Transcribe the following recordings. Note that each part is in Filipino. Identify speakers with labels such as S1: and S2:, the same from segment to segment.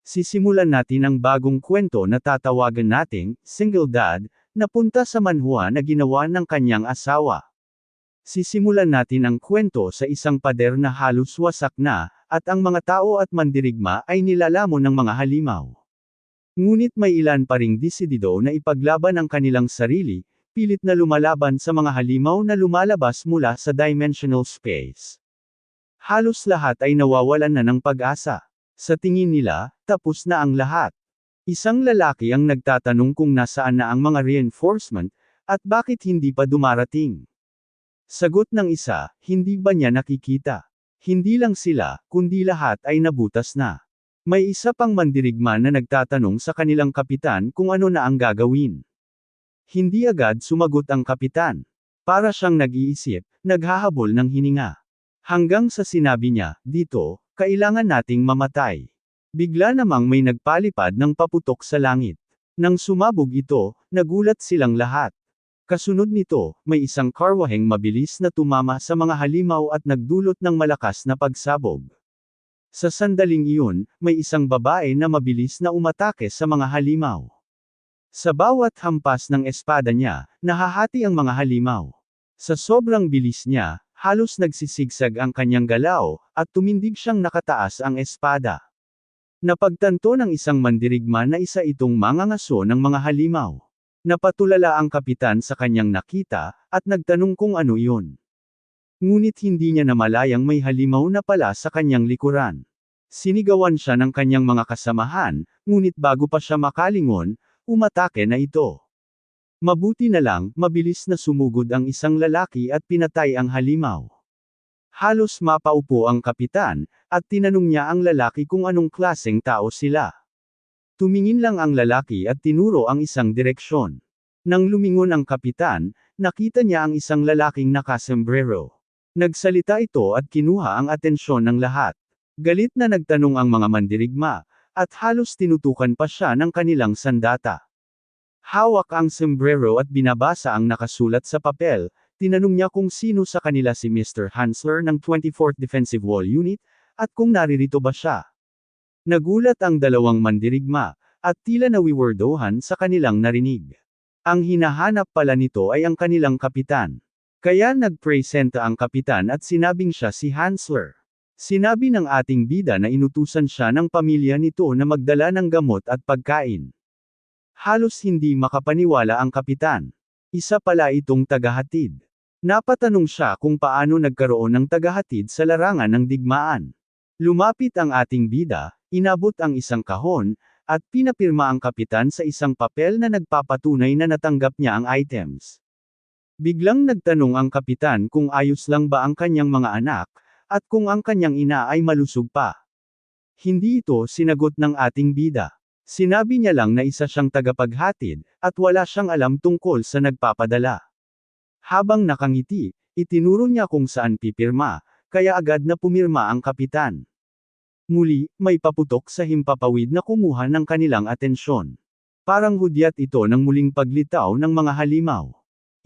S1: Sisimulan natin ang bagong kwento na tatawagan nating, Single Dad, na punta sa manhwa na ginawa ng kanyang asawa. Sisimulan natin ang kwento sa isang pader na halos wasak na, at ang mga tao at mandirigma ay nilalamon ng mga halimaw. Ngunit may ilan pa ring desidido na ipaglaban ang kanilang sarili, pilit na lumalaban sa mga halimaw na lumalabas mula sa dimensional space. Halos lahat ay nawawalan na ng pag-asa. Sa tingin nila, tapos na ang lahat. Isang lalaki ang nagtatanong kung nasaan na ang mga reinforcement, at bakit hindi pa dumarating. Sagot ng isa, hindi ba niya nakikita? Hindi lang sila, kundi lahat ay nabutas na. May isa pang mandirigma na nagtatanong sa kanilang kapitan kung ano na ang gagawin. Hindi agad sumagot ang kapitan. Para siyang nag-iisip, naghahabol ng hininga. Hanggang sa sinabi niya, dito, kailangan nating mamatay. Bigla namang may nagpalipad ng paputok sa langit. Nang sumabog ito, nagulat silang lahat. Kasunod nito, may isang karwaheng mabilis na tumama sa mga halimaw at nagdulot ng malakas na pagsabog. Sa sandaling iyon, may isang babae na mabilis na umatake sa mga halimaw. Sa bawat hampas ng espada niya, nahahati ang mga halimaw. Sa sobrang bilis niya, halos nagsisigsag ang kanyang galaw, at tumindig siyang nakataas ang espada. Napagtanto ng isang mandirigma na isa itong mangangaso ng mga halimaw. Napatulala ang kapitan sa kanyang nakita, at nagtanong kung ano iyon. Ngunit hindi niya namalayang may halimaw na pala sa kanyang likuran. Sinigawan siya ng kanyang mga kasamahan, ngunit bago pa siya makalingon, umatake na ito. Mabuti na lang, mabilis na sumugod ang isang lalaki at pinatay ang halimaw. Halos mapaupo ang kapitan, at tinanong niya ang lalaki kung anong klaseng tao sila. Tumingin lang ang lalaki at tinuro ang isang direksyon. Nang lumingon ang kapitan, nakita niya ang isang lalaking nakasombrero. Nagsalita ito at kinuha ang atensyon ng lahat. Galit na nagtanong ang mga mandirigma, at halos tinutukan pa siya ng kanilang sandata. Hawak ang sombrero at binabasa ang nakasulat sa papel, tinanong niya kung sino sa kanila si Mr. Hansler ng 24th Defensive Wall Unit, at kung naririto ba siya. Nagulat ang dalawang mandirigma, at tila nawiwerdohan sa kanilang narinig. Ang hinahanap pala nito ay ang kanilang kapitan. Kaya nagpresenta ang kapitan at sinabing siya si Hansler. Sinabi ng ating bida na inutusan siya ng pamilya nito na magdala ng gamot at pagkain. Halos hindi makapaniwala ang kapitan. Isa pala itong tagahatid. Napatanong siya kung paano nagkaroon ng tagahatid sa larangan ng digmaan. Lumapit ang ating bida, inabot ang isang kahon, at pinapirma ang kapitan sa isang papel na nagpapatunay na natanggap niya ang items. Biglang nagtanong ang kapitan kung ayos lang ba ang kanyang mga anak, at kung ang kanyang ina ay malusog pa. Hindi ito sinagot ng ating bida. Sinabi niya lang na isa siyang tagapaghatid, at wala siyang alam tungkol sa nagpapadala. Habang nakangiti, itinuro niya kung saan pipirma, kaya agad na pumirma ang kapitan. Muli, may paputok sa himpapawid na kumuha ng kanilang atensyon. Parang hudyat ito ng muling paglitaw ng mga halimaw.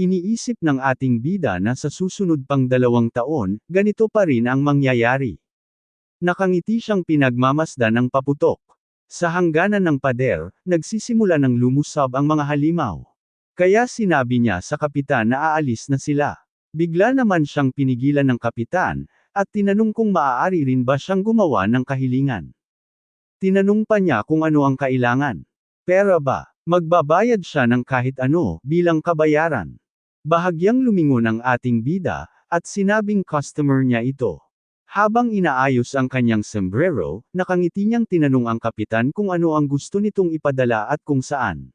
S1: Iniisip ng ating bida na sa susunod pang 2 taon, ganito pa rin ang mangyayari. Nakangiti siyang pinagmamasdan ng paputok. Sa hangganan ng pader, nagsisimula ng lumusab ang mga halimaw. Kaya sinabi niya sa kapitan na aalis na sila. Bigla naman siyang pinigilan ng kapitan, at tinanong kung maaari rin ba siyang gumawa ng kahilingan. Tinanong pa niya kung ano ang kailangan. Pera ba? Magbabayad siya ng kahit ano, bilang kabayaran. Bahagyang lumingon ang ating bida, at sinabing customer niya ito. Habang inaayos ang kanyang sombrero, nakangiti niyang tinanong ang kapitan kung ano ang gusto nitong ipadala at kung saan.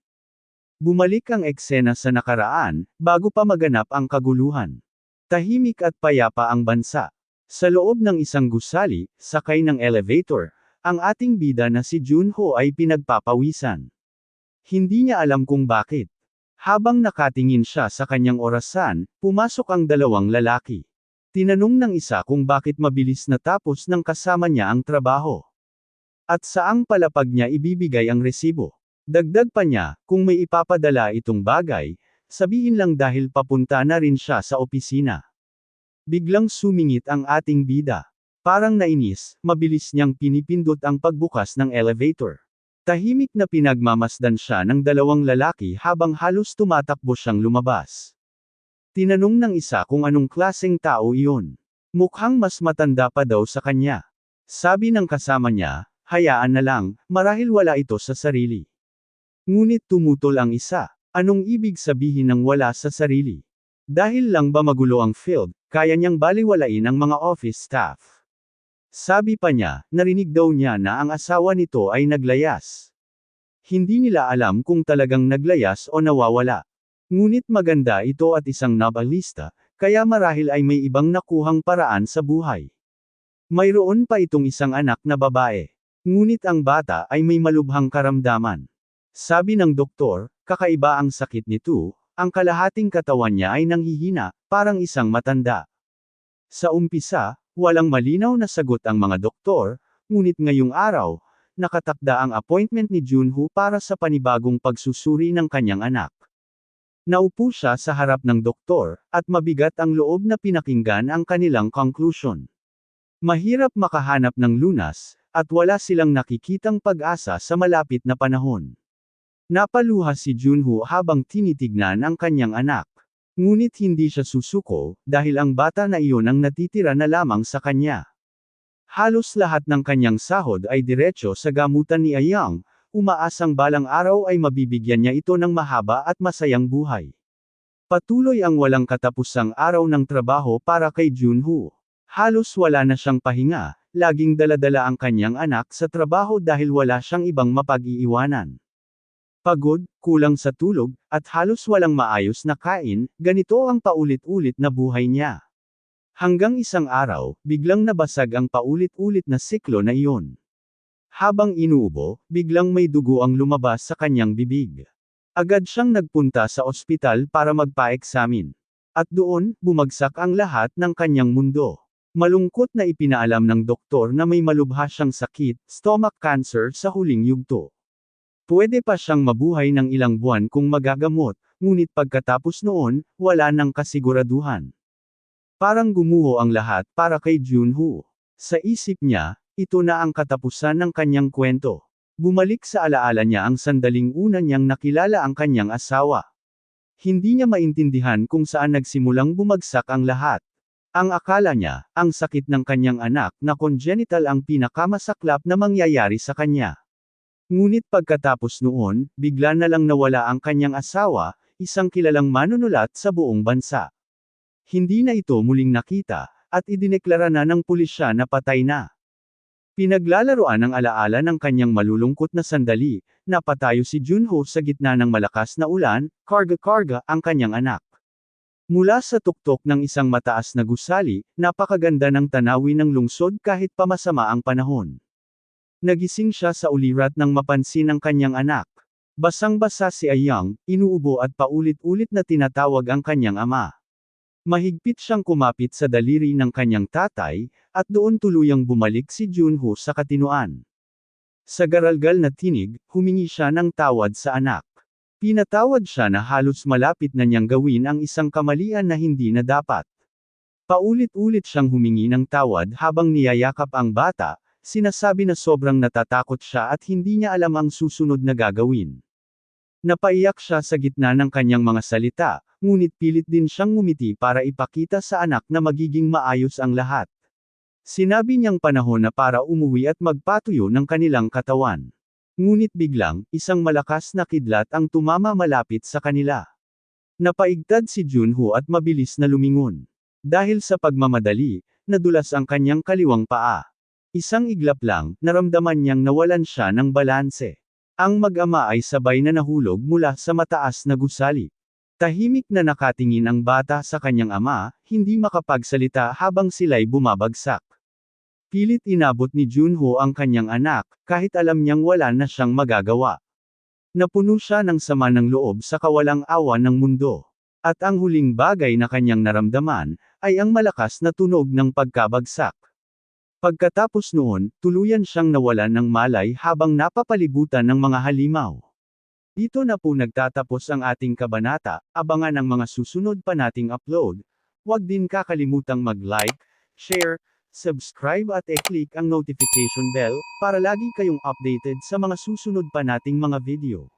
S1: Bumalik ang eksena sa nakaraan, bago pa maganap ang kaguluhan. Tahimik at payapa ang bansa. Sa loob ng isang gusali, sakay ng elevator, ang ating bida na si Junho ay pinagpapawisan. Hindi niya alam kung bakit. Habang nakatingin siya sa kanyang orasan, pumasok ang dalawang lalaki. Tinanong ng isa kung bakit mabilis natapos ng kasama niya ang trabaho. At saang palapag niya ibibigay ang resibo. Dagdag pa niya, kung may ipapadala itong bagay, sabihin lang dahil papunta na rin siya sa opisina. Biglang sumingit ang ating bida. Parang nainis, mabilis niyang pinipindot ang pagbukas ng elevator. Tahimik na pinagmamasdan siya ng dalawang lalaki habang halos tumatakbo siyang lumabas. Tinanong ng isa kung anong klaseng tao iyon. Mukhang mas matanda pa daw sa kanya. Sabi ng kasama niya, hayaan na lang, marahil wala ito sa sarili. Ngunit tumutol ang isa. Anong ibig sabihin ng wala sa sarili? Dahil lang ba magulo ang field, kaya niyang baliwalain ang mga office staff. Sabi pa niya, narinig daw niya na ang asawa nito ay naglayas. Hindi nila alam kung talagang naglayas o nawawala. Ngunit maganda ito at isang novelista, kaya marahil ay may ibang nakuhang paraan sa buhay. Mayroon pa itong isang anak na babae. Ngunit ang bata ay may malubhang karamdaman. Sabi ng doktor, kakaiba ang sakit nito, ang kalahating katawan niya ay nanghihina, parang isang matanda. Sa umpisa, walang malinaw na sagot ang mga doktor, ngunit ngayong araw, nakatakda ang appointment ni Junho para sa panibagong pagsusuri ng kanyang anak. Naupo siya sa harap ng doktor, at mabigat ang loob na pinakinggan ang kanilang conclusion. Mahirap makahanap ng lunas, at wala silang nakikitang pag-asa sa malapit na panahon. Napaluha si Junho habang tinitignan ang kanyang anak. Ngunit hindi siya susuko, dahil ang bata na iyon ang natitira na lamang sa kanya. Halos lahat ng kanyang sahod ay diretso sa gamutan ni Ayang, umaasang balang araw ay mabibigyan niya ito ng mahaba at masayang buhay. Patuloy ang walang katapusang araw ng trabaho para kay Junho. Halos wala na siyang pahinga, laging daladala ang kanyang anak sa trabaho dahil wala siyang ibang mapag-iiwanan. Pagod, kulang sa tulog, at halos walang maayos na kain, ganito ang paulit-ulit na buhay niya. Hanggang isang araw, biglang nabasag ang paulit-ulit na siklo na iyon. Habang inuubo, biglang may dugo ang lumabas sa kanyang bibig. Agad siyang nagpunta sa ospital para magpa-eksamin. At doon, bumagsak ang lahat ng kanyang mundo. Malungkot na ipinaalam ng doktor na may malubha siyang sakit, stomach cancer sa huling yugto. Pwede pa siyang mabuhay ng ilang buwan kung magagamot, ngunit pagkatapos noon, wala nang kasiguraduhan. Parang gumuho ang lahat para kay Junho. Sa isip niya, ito na ang katapusan ng kanyang kwento. Bumalik sa alaala niya ang sandaling una niyang nakilala ang kanyang asawa. Hindi niya maintindihan kung saan nagsimulang bumagsak ang lahat. Ang akala niya, ang sakit ng kanyang anak na congenital ang pinakamasaklap na mangyayari sa kanya. Ngunit pagkatapos noon, bigla na lang nawala ang kanyang asawa, isang kilalang manunulat sa buong bansa. Hindi na ito muling nakita, at idineklara na ng pulisya na patay na. Pinaglalaroan ang alaala ng kanyang malulungkot na sandali, napatayo si Junho sa gitna ng malakas na ulan, karga-karga ang kanyang anak. Mula sa tuktok ng isang mataas na gusali, napakaganda ng tanawin ng lungsod kahit pa masama ang panahon. Nagising siya sa ulirat nang mapansin ang kanyang anak. Basang-basa si Ayang, inuubo at paulit-ulit na tinatawag ang kanyang ama. Mahigpit siyang kumapit sa daliri ng kanyang tatay, at doon tuluyang bumalik si Junho sa katinoan. Sa garalgal na tinig, humingi siya ng tawad sa anak. Pinatawad siya na halos malapit na niyang gawin ang isang kamalian na hindi na dapat. Paulit-ulit siyang humingi ng tawad habang niyayakap ang bata, sinasabi na sobrang natatakot siya at hindi niya alam ang susunod na gagawin. Napaiyak siya sa gitna ng kanyang mga salita, ngunit pilit din siyang ngumiti para ipakita sa anak na magiging maayos ang lahat. Sinabi niyang panahon na para umuwi at magpatuyo ng kanilang katawan. Ngunit biglang, isang malakas na kidlat ang tumama malapit sa kanila. Napaigtad si Junho at mabilis na lumingon. Dahil sa pagmamadali, nadulas ang kanyang kaliwang paa. Isang iglap lang, naramdaman niyang nawalan siya ng balanse. Ang mag-ama ay sabay na nahulog mula sa mataas na gusali. Tahimik na nakatingin ang bata sa kanyang ama, hindi makapagsalita habang sila'y bumabagsak. Pilit inabot ni Junho ang kanyang anak, kahit alam niyang wala na siyang magagawa. Napuno siya ng sama ng loob sa kawalang awa ng mundo. At ang huling bagay na kanyang naramdaman, ay ang malakas na tunog ng pagkabagsak. Pagkatapos noon, tuluyan siyang nawalan ng malay habang napapalibutan ng mga halimaw. Dito na po nagtatapos ang ating kabanata, abangan ang mga susunod pa nating upload. Huwag din kakalimutang mag-like, share, subscribe at e-click ang notification bell, para lagi kayong updated sa mga susunod pa nating mga video.